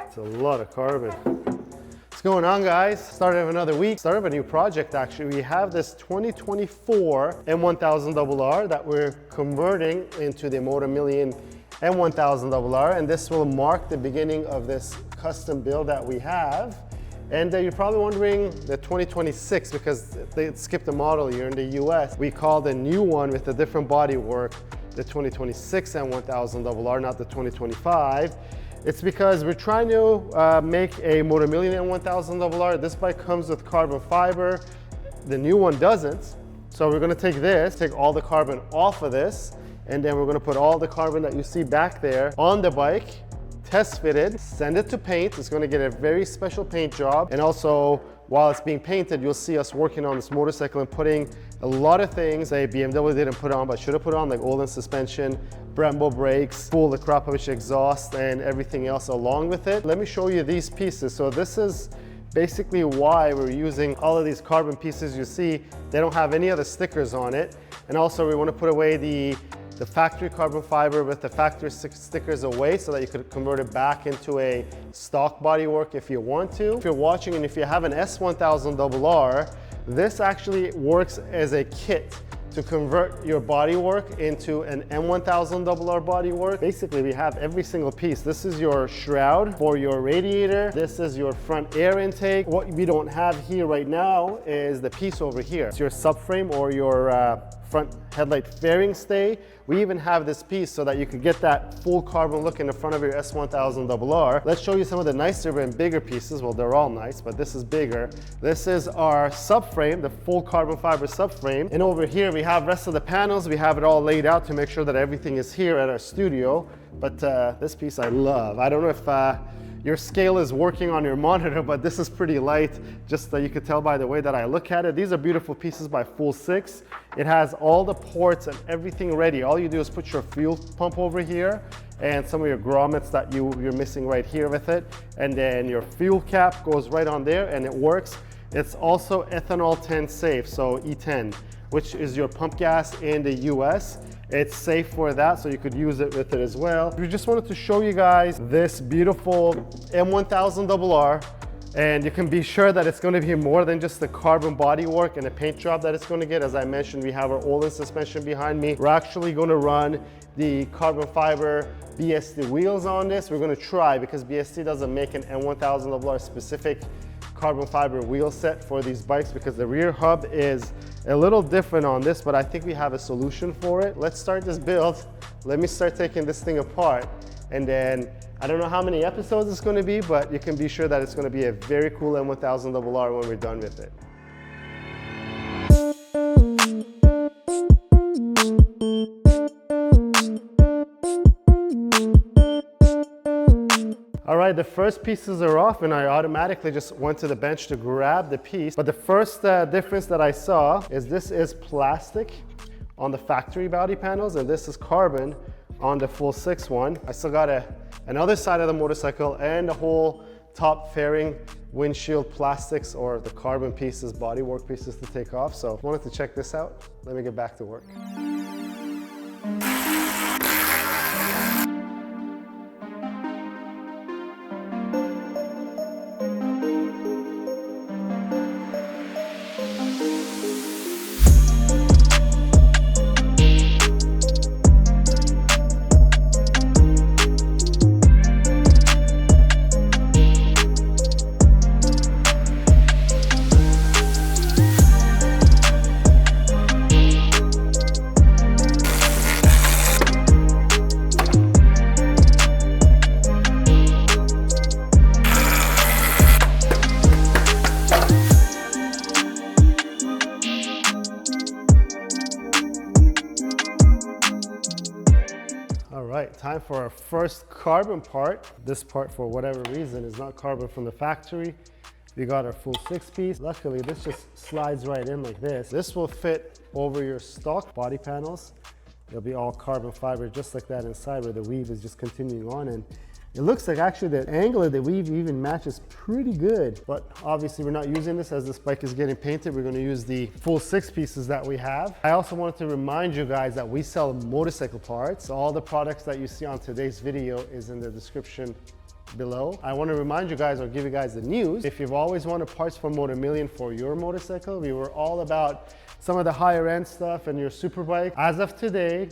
It's a lot of carbon. What's going on, guys? Start of another week, start of a new project actually. We have this 2024 M1000RR that we're converting into the Motomillion M1000RR, and this will mark the beginning of this custom build that we have. And you're probably wondering the 2026, because they skipped a model year in the US. We call the new one with a different bodywork the 2026 M1000RR, not the 2025. It's because we're trying to make a Motomillion M1000RR. This bike comes with carbon fiber. The new one doesn't. So we're gonna take this, take all the carbon off of this, and then we're gonna put all the carbon that you see back there on the bike, test fitted, send it to paint. It's gonna get a very special paint job. And also, while it's being painted, you'll see us working on this motorcycle and putting a lot of things that BMW didn't put on, but should have put on, like Olin suspension, Brembo brakes, full Akrapovic exhaust, and everything else along with it. Let me show you these pieces. So this is basically why we're using all of these carbon pieces you see. They don't have any other stickers on it. And also we want to put away the factory carbon fiber with the factory stickers away so that you could convert it back into a stock bodywork if you want to. If you're watching and if you have an S1000RR, this actually works as a kit to convert your bodywork into an M1000RR bodywork. Basically, we have every single piece. This is your shroud for your radiator. This is your front air intake. What we don't have here right now is the piece over here. It's your subframe or your front headlight fairing stay. We even have this piece so that you can get that full carbon look in the front of your S1000RR. Let's show you some of the nicer and bigger pieces. Well, they're all nice, but this is bigger. This is our subframe, the full carbon fiber subframe. And over here, we have rest of the panels. We have it all laid out to make sure that everything is here at our studio. But this piece I love. I don't know if your scale is working on your monitor, but this is pretty light, just you could tell by the way that I look at it. These are beautiful pieces by Full 6. It has all the ports and everything ready. All you do is put your fuel pump over here and some of your grommets that you're missing right here with it. And then your fuel cap goes right on there and it works. It's also ethanol 10 safe, so E10, which is your pump gas in the US. It's safe for that, so you could use it with it as well. We just wanted to show you guys this beautiful M1000RR, and you can be sure that it's going to be more than just the carbon bodywork and the paint job that it's going to get. As I mentioned, we have our Olin suspension behind me. We're actually going to run the carbon fiber BSD wheels on this. We're going to try, because BSD doesn't make an M1000RR specific carbon fiber wheel set for these bikes, because the rear hub is a little different on this, but I think we have a solution for it. Let's start this build. Let me start taking this thing apart, and then I don't know how many episodes it's going to be, but you can be sure that it's going to be a very cool M1000RR when we're done with it. All right, the first pieces are off, and I automatically just went to the bench to grab the piece. But the first difference that I saw is this is plastic on the factory body panels, and this is carbon on the Full 6 one. I still got another side of the motorcycle and the whole top fairing windshield plastics, or the carbon pieces, bodywork pieces to take off. So if you wanted to check this out, let me get back to work. All right, time for our first carbon part. This part, for whatever reason, is not carbon from the factory. We got our Full 6 piece. Luckily, this just slides right in like this. This will fit over your stock body panels. It'll be all carbon fiber just like that inside, where the weave is just continuing on. And it looks like actually the angle of the weave even matches pretty good. But obviously we're not using this as this bike is getting painted. We're going to use the full 6 pieces that we have. I also wanted to remind you guys that we sell motorcycle parts. All the products that you see on today's video is in the description below. I want to remind you guys, or give you guys the news. If you've always wanted parts from Motomillion for your motorcycle, we were all about some of the higher end stuff and your superbike. As of today,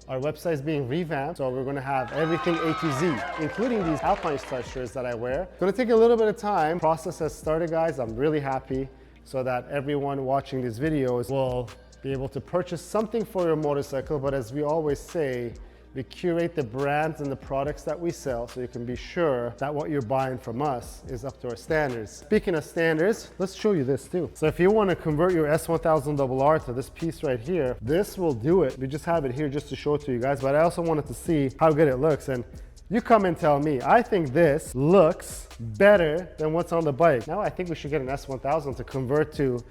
our website is being revamped, so we're going to have everything A to Z, including these Alpine Star shirts that I wear. It's going to take a little bit of time. Process has started, guys. I'm really happy, so that everyone watching these videos will be able to purchase something for your motorcycle. But as we always say, we curate the brands and the products that we sell, so you can be sure that what you're buying from us is up to our standards. Speaking of standards, let's show you this too. So if you want to convert your S1000RR to this piece right here, this will do it. We just have it here just to show it to you guys, but I also wanted to see how good it looks. And you come and tell me, I think this looks better than what's on the bike. Now I think we should get an S1000 to convert to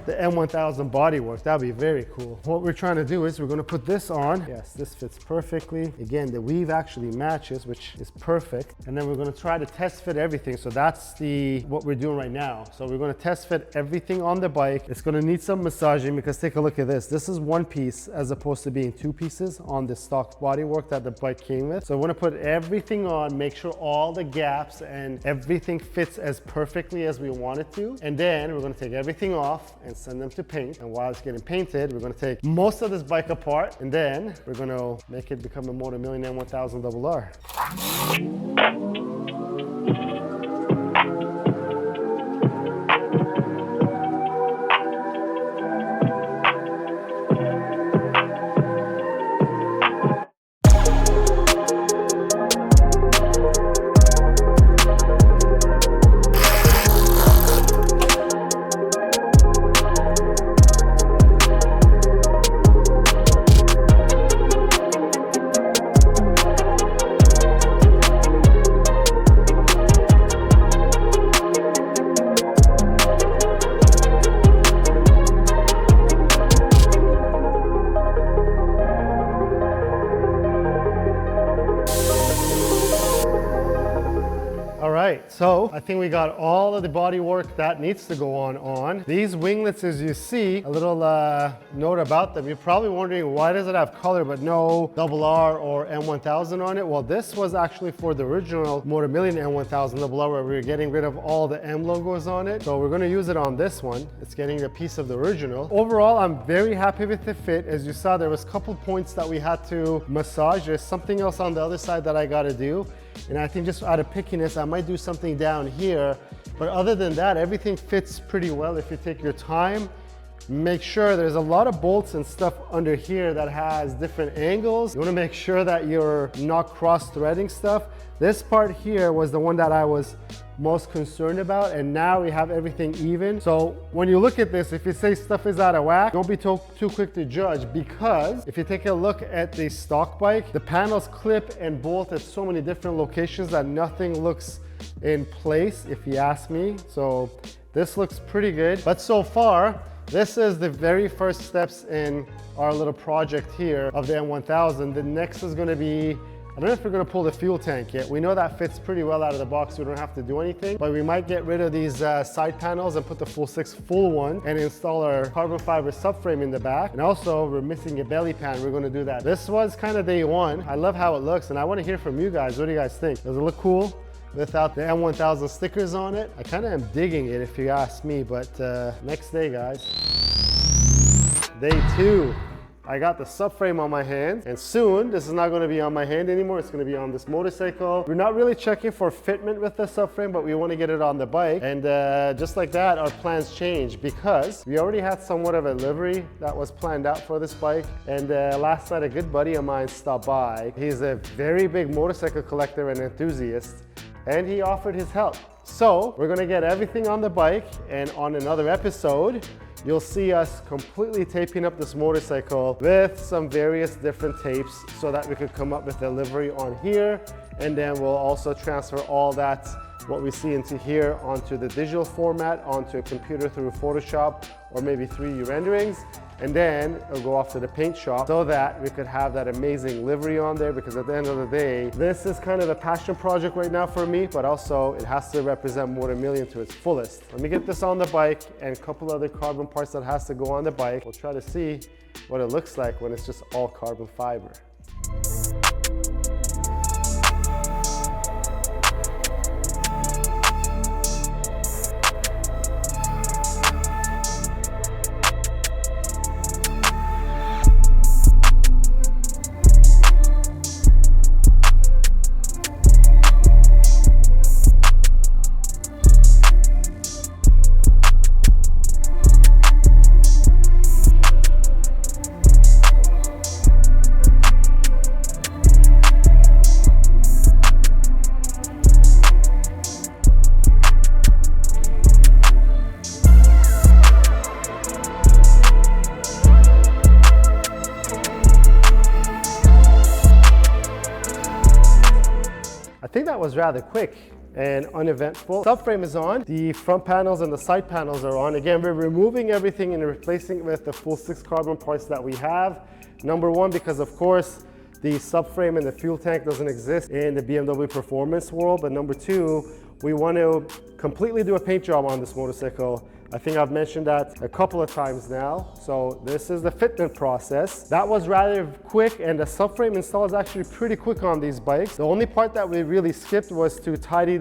the M1000 Bodywork. That'd be very cool. What we're trying to do is we're going to put this on. Yes, this fits perfectly. Again, the weave actually matches, which is perfect. And then we're going to try to test fit everything. So that's what we're doing right now. So we're going to test fit everything on the bike. It's going to need some massaging, because take a look at this. This is one piece as opposed to being 2 pieces on the stock bodywork that the bike came with. So we're going to put everything on, make sure all the gaps and everything fits as perfectly as we want it to. And then we're going to take everything off and send them to paint. And while it's getting painted, we're going to take most of this bike apart, and then we're going to make it become a Motomillion M1000RR. So I think we got all of the body work that needs to go on. These winglets, as you see, a little note about them. You're probably wondering, why does it have color but no RR or M1000 on it? Well, this was actually for the original Motomillion M1000RR, where we were getting rid of all the M logos on it. So we're going to use it on this one. It's getting a piece of the original. Overall, I'm very happy with the fit. As you saw, there was a couple points that we had to massage. There's something else on the other side that I got to do. And I think just out of pickiness, I might do something down here. But other than that, everything fits pretty well if you take your time. Make sure there's a lot of bolts and stuff under here that has different angles. You want to make sure that you're not cross-threading stuff. This part here was the one that I was most concerned about, and now we have everything even. So when you look at this, if you say stuff is out of whack, don't be too quick to judge, because if you take a look at the stock bike, the panels clip and bolt at so many different locations that nothing looks in place, if you ask me. So this looks pretty good. But so far, this is the very first steps in our little project here of the M1000. The next is going to be, I don't know if we're going to pull the fuel tank yet. We know that fits pretty well out of the box. We don't have to do anything, but we might get rid of these side panels and put the full one and install our carbon fiber subframe in the back. And also, we're missing a belly pan. We're going to do that. This was kind of day one. I love how it looks, and I want to hear from you guys. What do you guys think? Does it look cool without the M1000 stickers on it? I kind of am digging it, if you ask me. But next day, guys, day 2. I got the subframe on my hand, and soon this is not going to be on my hand anymore. It's going to be on this motorcycle. We're not really checking for fitment with the subframe, but we want to get it on the bike. And just like that, our plans change, because we already had somewhat of a livery that was planned out for this bike. And last night, a good buddy of mine stopped by. He's a very big motorcycle collector and enthusiast, and he offered his help. So we're going to get everything on the bike, and on another episode, you'll see us completely taping up this motorcycle with some various different tapes so that we could come up with a livery on here. And then we'll also transfer all that what we see into here onto the digital format, onto a computer through Photoshop or maybe 3D renderings, and then it'll go off to the paint shop so that we could have that amazing livery on there, because at the end of the day, this is kind of a passion project right now for me, but also it has to represent Motomillion to its fullest. Let me get this on the bike and a couple other carbon parts that has to go on the bike. We'll try to see what it looks like when it's just all carbon fiber. I think that was rather quick and uneventful. Subframe is on, the front panels and the side panels are on. Again, we're removing everything and replacing it with the full 6 carbon parts that we have. Number one, because of course, the subframe and the fuel tank doesn't exist in the BMW performance world. But number two, we want to completely do a paint job on this motorcycle. I think I've mentioned that a couple of times now. So this is the fitment process. That was rather quick, and the subframe install is actually pretty quick on these bikes. The only part that we really skipped was to tidy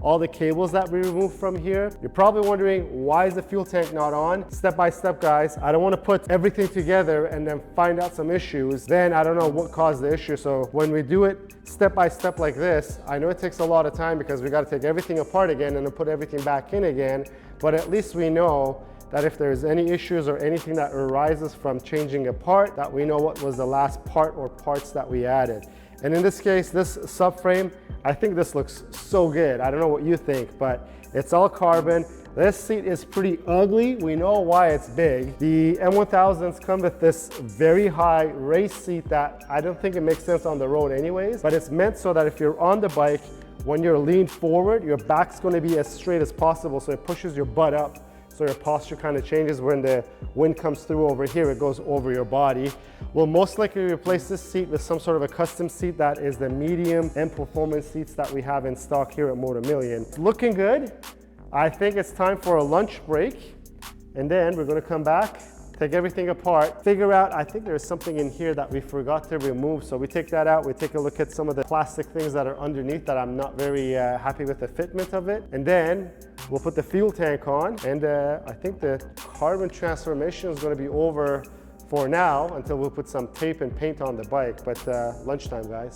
all the cables that we removed from here. You're probably wondering, why is the fuel tank not on? Step by step, guys. I don't want to put everything together and then find out some issues. Then I don't know what caused the issue. So when we do it step by step like this, I know it takes a lot of time because we got to take everything apart again and then put everything back in again. But at least we know that if there's any issues or anything that arises from changing a part, that we know what was the last part or parts that we added. And in this case, this subframe, I think this looks so good. I don't know what you think, but it's all carbon. This seat is pretty ugly. We know why it's big. The M1000s come with this very high race seat that I don't think it makes sense on the road anyways, but it's meant so that if you're on the bike, when you're leaned forward, your back's gonna be as straight as possible, so it pushes your butt up. So your posture kind of changes. When the wind comes through over here, it goes over your body. We'll most likely replace this seat with some sort of a custom seat that is the medium and performance seats that we have in stock here at Motomillion. It's looking good. I think it's time for a lunch break. And then we're gonna come back, take everything apart, figure out, I think there's something in here that we forgot to remove. So we take that out, we take a look at some of the plastic things that are underneath that I'm not very happy with the fitment of it. And then we'll put the fuel tank on, and I think the carbon transformation is going to be over for now until we'll put some tape and paint on the bike. But lunchtime, guys.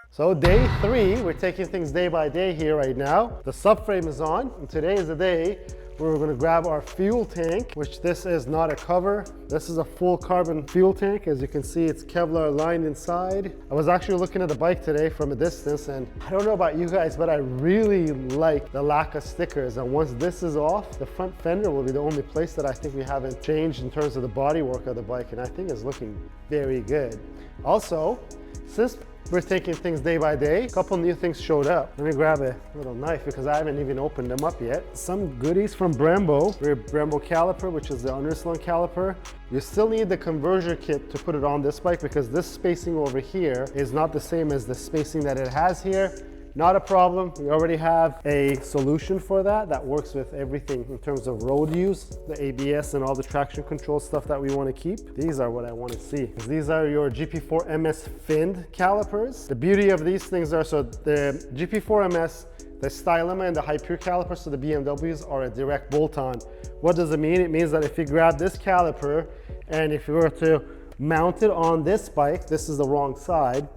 So day 3, we're taking things day by day here right now. The subframe is on, and today is the day where we're going to grab our fuel tank, which this is not a cover. This is a full carbon fuel tank. As you can see, it's Kevlar lined inside. I was actually looking at the bike today from a distance, and I don't know about you guys, but I really like the lack of stickers. And once this is off, the front fender will be the only place that I think we haven't changed in terms of the bodywork of the bike, and I think it's looking very good. Also, since we're taking things day by day, a couple new things showed up. Let me grab a little knife because I haven't even opened them up yet. Some goodies from Brembo. We're Brembo caliper, which is the underslung caliper. You still need the conversion kit to put it on this bike because this spacing over here is not the same as the spacing that it has here. Not a problem. We already have a solution for that that works with everything in terms of road use, the ABS and all the traction control stuff that we want to keep. These are what I want to see. These are your GP4 MS finned calipers. The beauty of these things are, so the GP4 MS, the Stylema and the high pure calipers, so the BMWs, are a direct bolt-on. What does it mean? It means that if you grab this caliper and if you were to mount it on this bike, this is the wrong side,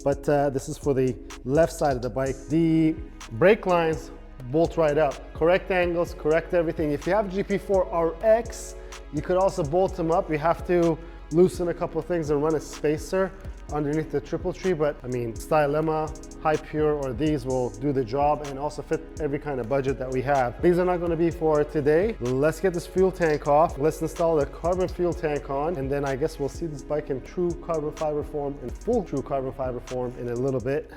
but this is for the left side of the bike. The brake lines bolt right up. Correct angles, correct everything. If you have GP4RX, you could also bolt them up. You have to loosen a couple of things and run a spacer underneath the triple tree, but I mean, Stylema, high pure, or these will do the job and also fit every kind of budget that we have. These are not going to be for today. Let's get this fuel tank off. Let's install the carbon fuel tank on, and then I guess we'll see this bike in true carbon fiber form, in full true carbon fiber form in a little bit.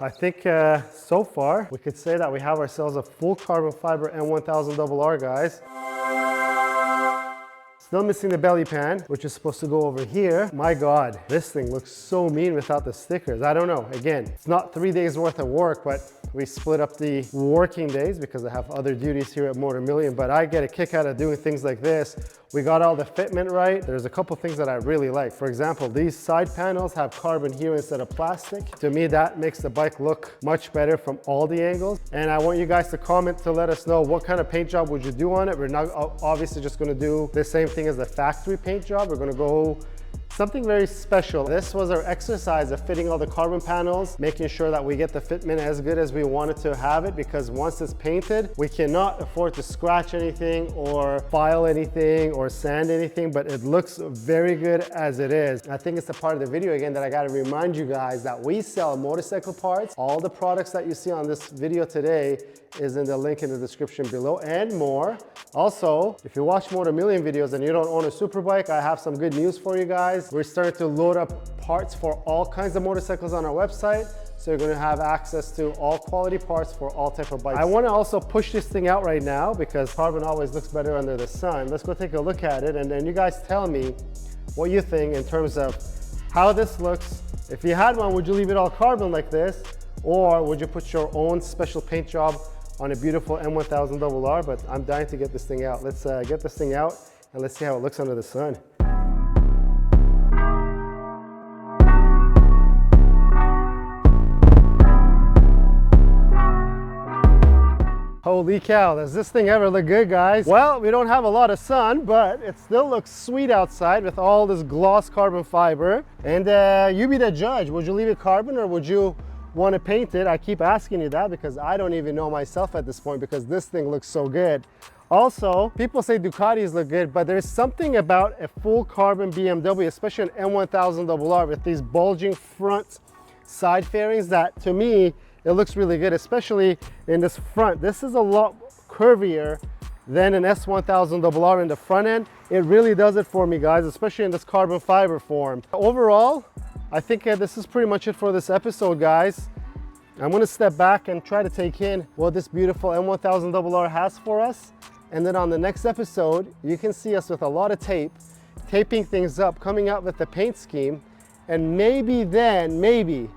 I think so far we could say that we have ourselves a full carbon fiber M1000RR, guys. Still missing the belly pan, which is supposed to go over here. My God, this thing looks so mean without the stickers. I don't know. Again, it's not 3 days worth of work, but we split up the working days because I have other duties here at Motomillion, but I get a kick out of doing things like this. We got all the fitment right. There's a couple things that I really like. For example, these side panels have carbon here instead of plastic. To me, that makes the bike look much better from all the angles. And I want you guys to comment to let us know what kind of paint job would you do on it. We're not obviously just gonna do the same thing as the factory paint job. We're gonna go something very special. This was our exercise of fitting all the carbon panels, making sure that we get the fitment as good as we wanted to have it, because once it's painted, we cannot afford to scratch anything or file anything or sand anything, but it looks very good as it is. I think it's a part of the video again that I gotta remind you guys that we sell motorcycle parts. All the products that you see on this video today is in the link in the description below and more. Also, if you watch Motomillion videos and you don't own a superbike, I have some good news for you guys. We're starting to load up parts for all kinds of motorcycles on our website. So you're gonna have access to all quality parts for all type of bikes. I wanna also push this thing out right now because carbon always looks better under the sun. Let's go take a look at it and then you guys tell me what you think in terms of how this looks. If you had one, would you leave it all carbon like this? Or would you put your own special paint job on a beautiful M1000RR? But I'm dying to get this thing out. Let's get this thing out and let's see how it looks under the sun. Holy cow, does this thing ever look good, guys? Well, we don't have a lot of sun, but it still looks sweet outside with all this gloss carbon fiber. And you be the judge. Would you leave it carbon or would you want to paint it? I keep asking you that because I don't even know myself at this point because this thing looks so good. Also, people say Ducatis look good, but there's something about a full carbon BMW, especially an M1000RR with these bulging front side fairings that to me, it looks really good, especially in this front. This is a lot curvier than an S1000RR in the front end. It really does it for me, guys, especially in this carbon fiber form. Overall, I think this is pretty much it for this episode, guys. I'm gonna step back and try to take in what this beautiful M1000RR has for us. And then on the next episode, you can see us with a lot of tape, taping things up, coming out with the paint scheme. And maybe then, maybe,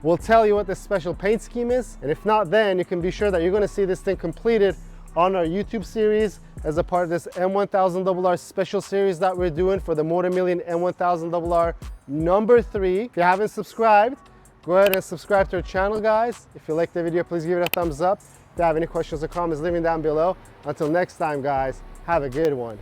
we'll tell you what this special paint scheme is. And if not then, you can be sure that you're gonna see this thing completed on our YouTube series as a part of this M1000RR special series that we're doing for the Motomillion M1000RR number 3. If you haven't subscribed, go ahead and subscribe to our channel, guys. If you liked the video, please give it a thumbs up. If you have any questions or comments, leave them down below. Until next time, guys, have a good one.